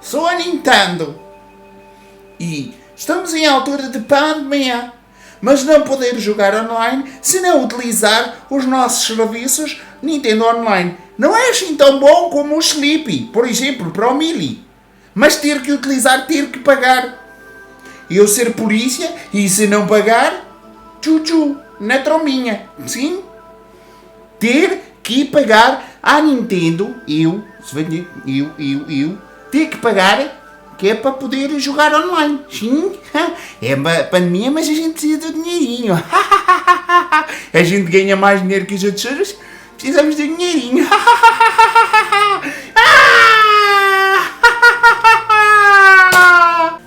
sou a Nintendo e estamos em altura de pandemia, mas não poder jogar online se não utilizar os nossos serviços Nintendo Online. Não é assim tão bom como o Sleepy, por exemplo, para o Mili, mas ter que pagar. Eu ser polícia e se não pagar, tchu-tchu, na trominha, sim? Ter que pagar à Nintendo, ter que pagar, que é para poder jogar online, sim? É uma pandemia, mas a gente precisa do dinheirinho. A gente ganha mais dinheiro que os outros, precisamos do dinheirinho.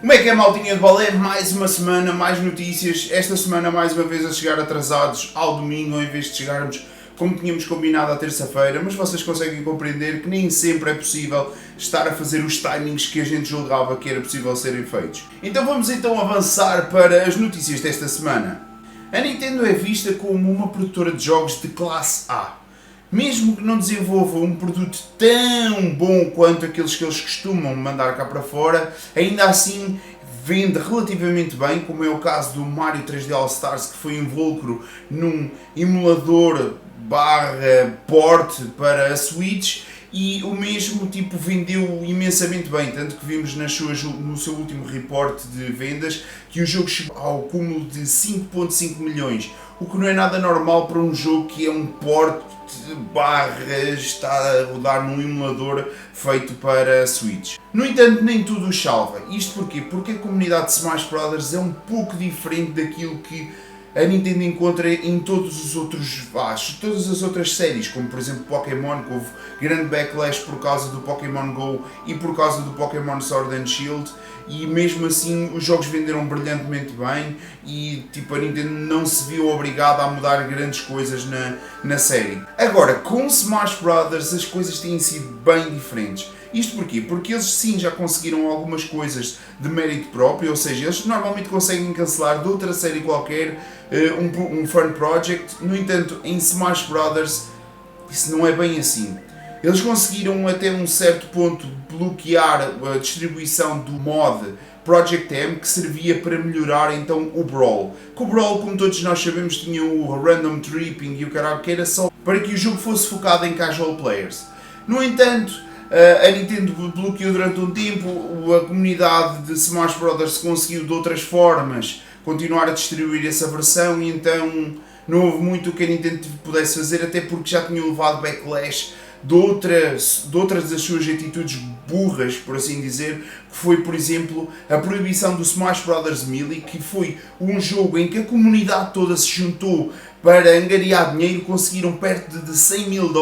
Como é que é, maltinha de balé? Mais uma semana, mais notícias. Esta semana mais uma vez a chegar atrasados ao domingo, em vez de chegarmos como tínhamos combinado à terça-feira, mas vocês conseguem compreender que nem sempre é possível estar a fazer os timings que a gente julgava que era possível serem feitos. Então vamos avançar para as notícias desta semana. A Nintendo é vista como uma produtora de jogos de classe A. Mesmo que não desenvolva um produto tão bom quanto aqueles que eles costumam mandar cá para fora, ainda assim vende relativamente bem, como é o caso do Mario 3D All Stars, que foi invólucro num emulador port para a Switch, e o mesmo tipo vendeu imensamente bem, tanto que vimos no seu último report de vendas que o jogo chegou ao cúmulo de 5.5 milhões, o que não é nada normal para um jogo que é um port está a rodar num emulador feito para a Switch. No entanto, nem tudo o salva. Isto porquê? Porque a comunidade de Smash Bros. É um pouco diferente daquilo que a Nintendo encontra em todas as outras séries, como por exemplo Pokémon, que houve grande backlash por causa do Pokémon GO e por causa do Pokémon Sword and Shield, e mesmo assim os jogos venderam brilhantemente bem e a Nintendo não se viu obrigada a mudar grandes coisas na série. Agora, com Smash Bros. As coisas têm sido bem diferentes. Isto porquê? Porque eles sim já conseguiram algumas coisas de mérito próprio, ou seja, eles normalmente conseguem cancelar de outra série qualquer um fan project. No entanto, em Smash Bros. Isso não é bem assim. Eles conseguiram até um certo ponto bloquear a distribuição do mod Project M, que servia para melhorar então o Brawl. Que o Brawl, como todos nós sabemos, tinha o Random Tripping e o caralho, que era só para que o jogo fosse focado em casual players. No entanto, a Nintendo bloqueou durante um tempo, a comunidade de Smash Bros. Conseguiu de outras formas continuar a distribuir essa versão, e então não houve muito o que a Nintendo pudesse fazer, até porque já tinham levado backlash de outras das suas atitudes burras, por assim dizer, que foi, por exemplo, a proibição do Smash Bros. Melee, que foi um jogo em que a comunidade toda se juntou para angariar dinheiro, conseguiram perto de $100 mil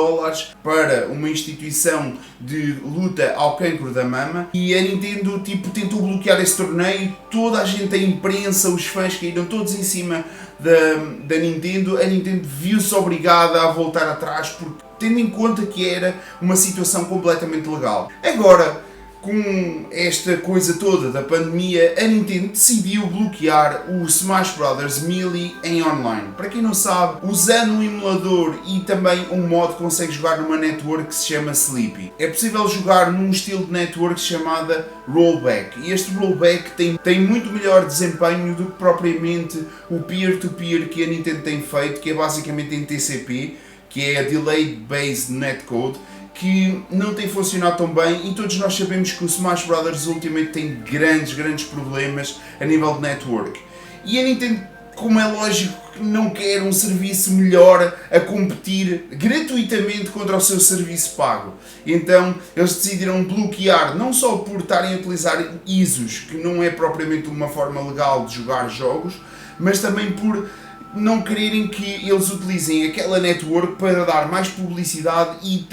para uma instituição de luta ao cancro da mama, e a Nintendo tentou bloquear esse torneio. Toda a gente, a imprensa, os fãs caíram todos em cima da Nintendo. A Nintendo viu-se obrigada a voltar atrás, porque tendo em conta que era uma situação completamente legal. Agora, com esta coisa toda da pandemia, a Nintendo decidiu bloquear o Smash Bros. Melee em online. Para quem não sabe, usando um emulador e também um mod, consegue jogar numa network que se chama Sleepy. É possível jogar num estilo de network chamada Rollback, e este Rollback tem muito melhor desempenho do que propriamente o peer-to-peer que a Nintendo tem feito, que é basicamente em TCP, que é a Delayed Based Netcode, que não tem funcionado tão bem, e todos nós sabemos que o Smash Bros. Ultimate tem grandes problemas a nível de network. E a Nintendo, como é lógico, não quer um serviço melhor a competir gratuitamente contra o seu serviço pago. Então eles decidiram bloquear, não só por estarem a utilizar ISOs, que não é propriamente uma forma legal de jogar jogos, mas também por não quererem que eles utilizem aquela network para dar mais publicidade e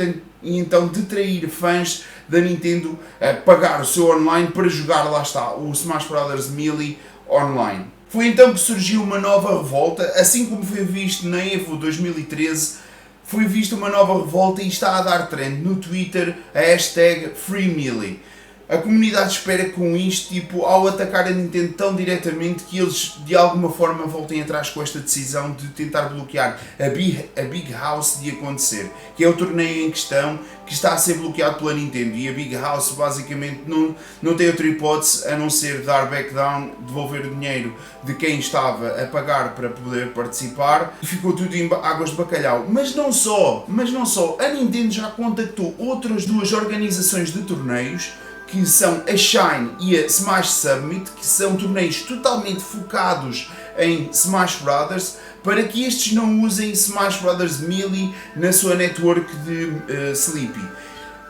então detrair fãs da Nintendo a pagar o seu online para jogar, lá está, o Smash Bros. Melee online. Foi então que surgiu uma nova revolta, assim como foi visto na EVO 2013, foi vista uma nova revolta e está a dar trend no Twitter a hashtag FreeMelee. A comunidade espera que com isto, tipo, ao atacar a Nintendo tão diretamente, que eles de alguma forma voltem atrás com esta decisão de tentar bloquear a Big House de acontecer, que é o torneio em questão que está a ser bloqueado pela Nintendo, e a Big House basicamente não tem outra hipótese a não ser dar back down, devolver o dinheiro de quem estava a pagar para poder participar, e ficou tudo em águas de bacalhau. Mas não só, a Nintendo já contactou outras duas organizações de torneios, que são a Shine e a Smash Summit, que são torneios totalmente focados em Smash Brothers, para que estes não usem Smash Brothers Melee na sua network de Sleepy.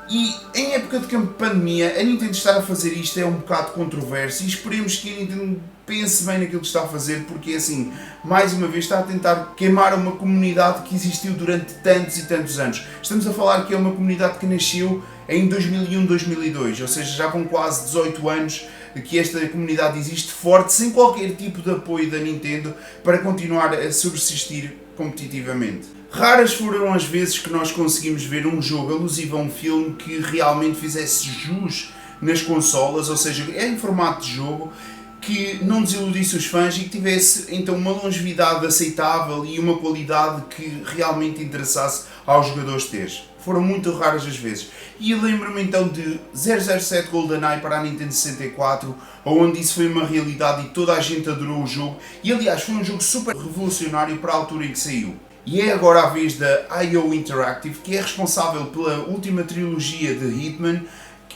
E em época de pandemia, a Nintendo estar a fazer isto é um bocado controverso, e esperemos que a Nintendo pense bem naquilo que está a fazer, porque assim, mais uma vez está a tentar queimar uma comunidade que existiu durante tantos e tantos anos. Estamos a falar que é uma comunidade que nasceu em 2001, 2002, ou seja, já vão quase 18 anos que esta comunidade existe forte, sem qualquer tipo de apoio da Nintendo para continuar a subsistir competitivamente. Raras foram as vezes que nós conseguimos ver um jogo alusivo a um filme que realmente fizesse jus nas consolas, ou seja, em formato de jogo, que não desiludisse os fãs e que tivesse então uma longevidade aceitável e uma qualidade que realmente interessasse aos jogadores ter. Foram muito raras as vezes. E lembro-me então de 007 GoldenEye para a Nintendo 64, onde isso foi uma realidade e toda a gente adorou o jogo, e aliás foi um jogo super revolucionário para a altura em que saiu. E é agora a vez da IO Interactive, que é responsável pela última trilogia de Hitman,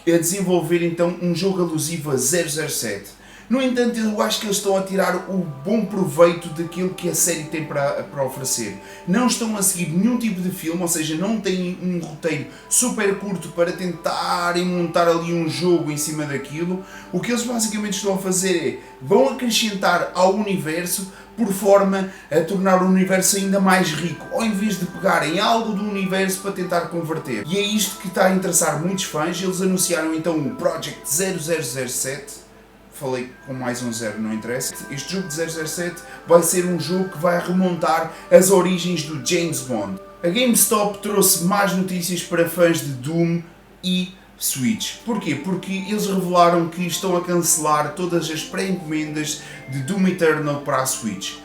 a desenvolver então um jogo alusivo a 007. No entanto, eu acho que eles estão a tirar o bom proveito daquilo que a série tem para oferecer. Não estão a seguir nenhum tipo de filme, ou seja, não têm um roteiro super curto para tentarem montar ali um jogo em cima daquilo. O que eles basicamente estão a fazer é, vão acrescentar ao universo por forma a tornar o universo ainda mais rico, ao invés de pegarem algo do universo para tentar converter. E é isto que está a interessar muitos fãs. Eles anunciaram então o Project 0007, falei com mais um zero, não interessa. Este jogo de 007 vai ser um jogo que vai remontar as origens do James Bond. A GameStop trouxe mais notícias para fãs de Doom e Switch. Porquê? Porque eles revelaram que estão a cancelar todas as pré-encomendas de Doom Eternal para a Switch.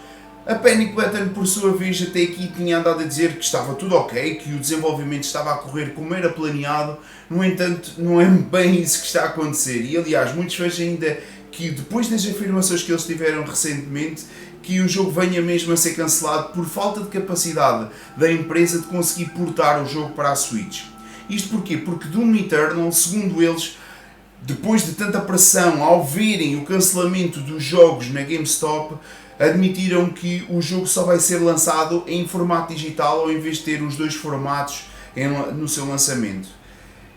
A Panic Button, por sua vez, até aqui tinha andado a dizer que estava tudo ok, que o desenvolvimento estava a correr como era planeado. No entanto, não é bem isso que está a acontecer. E aliás, muitos fãs ainda que depois das afirmações que eles tiveram recentemente, que o jogo venha mesmo a ser cancelado por falta de capacidade da empresa de conseguir portar o jogo para a Switch. Isto porquê? Porque Doom Eternal, segundo eles, depois de tanta pressão, ao verem o cancelamento dos jogos na GameStop, admitiram que o jogo só vai ser lançado em formato digital ao invés de ter os dois formatos no seu lançamento.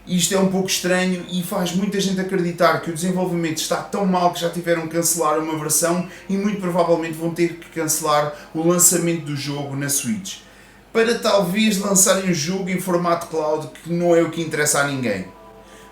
Isto é um pouco estranho e faz muita gente acreditar que o desenvolvimento está tão mal que já tiveram que cancelar uma versão e muito provavelmente vão ter que cancelar o lançamento do jogo na Switch, para talvez lançarem o jogo em formato cloud, que não é o que interessa a ninguém.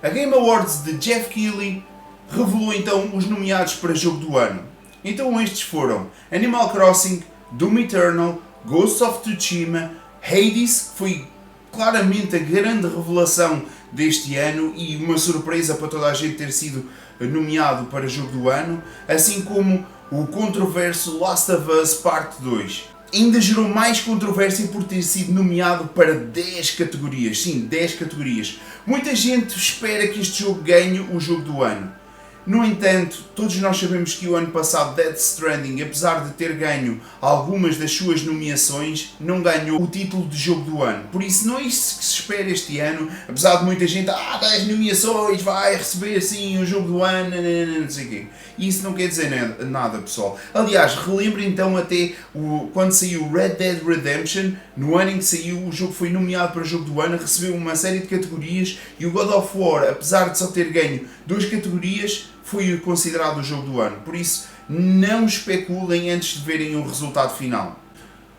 A Game Awards de Jeff Keighley revelou então os nomeados para jogo do ano. Então estes foram Animal Crossing, Doom Eternal, Ghost of Tsushima, Hades, que foi claramente a grande revelação deste ano e uma surpresa para toda a gente ter sido nomeado para jogo do ano, assim como o controverso Last of Us Part 2. Ainda gerou mais controvérsia por ter sido nomeado para 10 categorias, sim, 10 categorias. Muita gente espera que este jogo ganhe o jogo do ano. No entanto, todos nós sabemos que o ano passado Death Stranding, apesar de ter ganho algumas das suas nomeações, não ganhou o título de jogo do ano. Por isso não é isso que se espera este ano, apesar de muita gente, 10 nomeações, vai receber assim o jogo do ano, não sei o quê. E isso não quer dizer nada, pessoal. Aliás, relembro então até quando saiu Red Dead Redemption, no ano em que saiu, o jogo foi nomeado para jogo do ano, recebeu uma série de categorias e o God of War, apesar de só ter ganho 2 categorias, foi considerado o jogo do ano. Por isso, não especulem antes de verem o resultado final.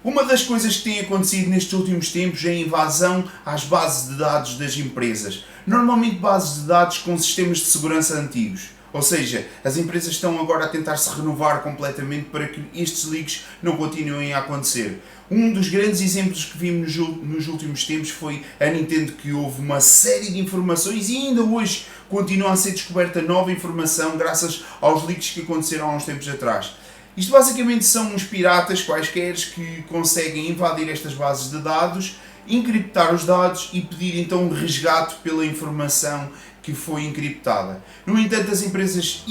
Uma das coisas que tem acontecido nestes últimos tempos é a invasão às bases de dados das empresas. Normalmente bases de dados com sistemas de segurança antigos. Ou seja, as empresas estão agora a tentar se renovar completamente para que estes leaks não continuem a acontecer. Um dos grandes exemplos que vimos nos últimos tempos foi a Nintendo, que houve uma série de informações e ainda hoje continua a ser descoberta nova informação graças aos leaks que aconteceram há uns tempos atrás. Isto basicamente são uns piratas quaisquer que conseguem invadir estas bases de dados, encriptar os dados e pedir então um resgate pela informação que foi encriptada. No entanto, as empresas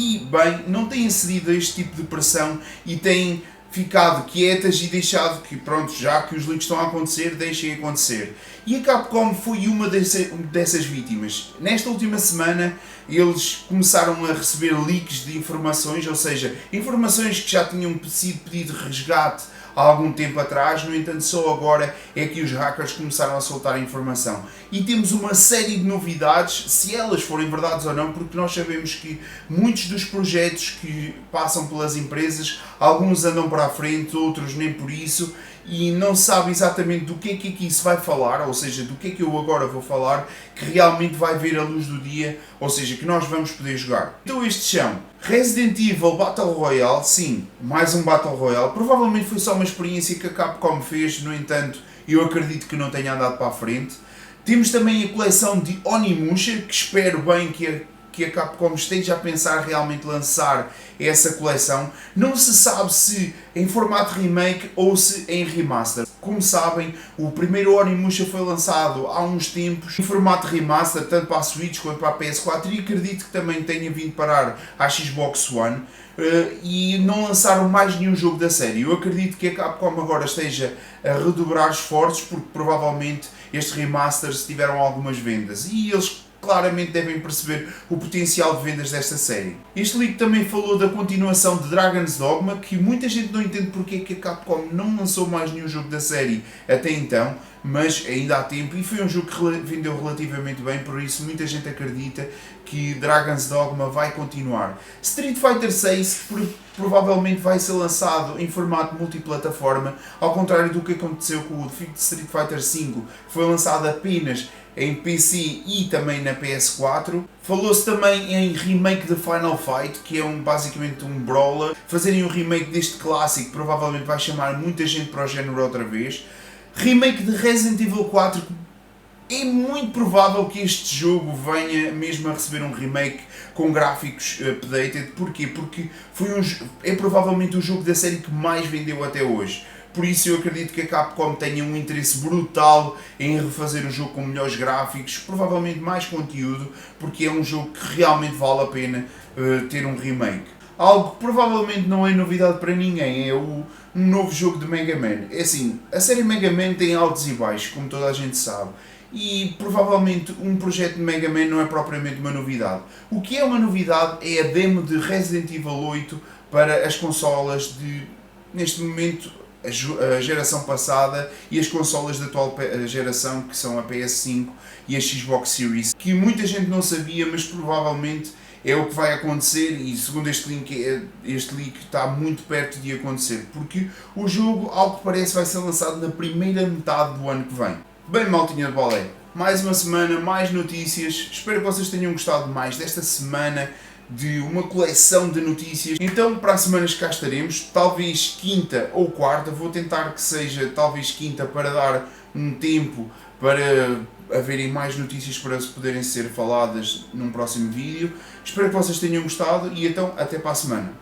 não têm cedido a este tipo de pressão e têm ficado quietas e deixado que, pronto, já que os leaks estão a acontecer, deixem acontecer. E a Capcom foi uma dessas vítimas. Nesta última semana, eles começaram a receber leaks de informações, ou seja, informações que já tinham sido pedido de resgate há algum tempo atrás, no entanto só agora é que os hackers começaram a soltar a informação. E temos uma série de novidades, se elas forem verdades ou não, porque nós sabemos que muitos dos projetos que passam pelas empresas, alguns andam para a frente, outros nem por isso, e não se sabe exatamente do que é que aqui se vai falar, ou seja, do que é que eu agora vou falar, que realmente vai ver a luz do dia, ou seja, que nós vamos poder jogar. Então estes são Resident Evil Battle Royale, sim, mais um Battle Royale, provavelmente foi só uma experiência que a Capcom fez, no entanto, eu acredito que não tenha andado para a frente. Temos também a coleção de Onimusha, que espero bem que a Capcom esteja a pensar realmente lançar essa coleção. Não se sabe se em formato remake ou se em remaster. Como sabem, o primeiro Onimusha foi lançado há uns tempos em formato remaster, tanto para a Switch quanto para a PS4, e acredito que também tenha vindo parar à Xbox One. E não lançaram mais nenhum jogo da série. Eu acredito que a Capcom agora esteja a redobrar esforços, porque provavelmente estes remasters tiveram algumas vendas e eles claramente devem perceber o potencial de vendas desta série. Este leak também falou da continuação de Dragon's Dogma, que muita gente não entende porque é que a Capcom não lançou mais nenhum jogo da série até então, mas ainda há tempo e foi um jogo que vendeu relativamente bem, por isso muita gente acredita que Dragon's Dogma vai continuar. Street Fighter VI provavelmente vai ser lançado em formato multiplataforma, ao contrário do que aconteceu com o Street Fighter V, que foi lançado apenas em PC e também na PS4. Falou-se também em remake de Final Fight, que é basicamente um brawler. Fazerem um remake deste clássico provavelmente vai chamar muita gente para o género outra vez. Remake de Resident Evil 4, é muito provável que este jogo venha mesmo a receber um remake com gráficos updated. Porquê? Porque é provavelmente o jogo da série que mais vendeu até hoje. Por isso eu acredito que a Capcom tenha um interesse brutal em refazer o jogo com melhores gráficos, provavelmente mais conteúdo, porque é um jogo que realmente vale a pena ter um remake. Algo que provavelmente não é novidade para ninguém é um novo jogo de Mega Man. É assim, a série Mega Man tem altos e baixos, como toda a gente sabe. E provavelmente um projeto de Mega Man não é propriamente uma novidade. O que é uma novidade é a demo de Resident Evil 8 para as consolas neste momento, a geração passada e as consolas da atual geração, que são a PS5 e a Xbox Series, que muita gente não sabia, mas provavelmente é o que vai acontecer e segundo este leak está muito perto de acontecer, porque o jogo, ao que parece, vai ser lançado na primeira metade do ano que vem. Bem, maltinha de bolé, mais uma semana, mais notícias, espero que vocês tenham gostado mais desta semana de uma coleção de notícias. Então para a semana cá estaremos, talvez quinta ou quarta, vou tentar que seja talvez quinta para dar um tempo para haverem mais notícias para poderem ser faladas num próximo vídeo. Espero que vocês tenham gostado e então até para a semana.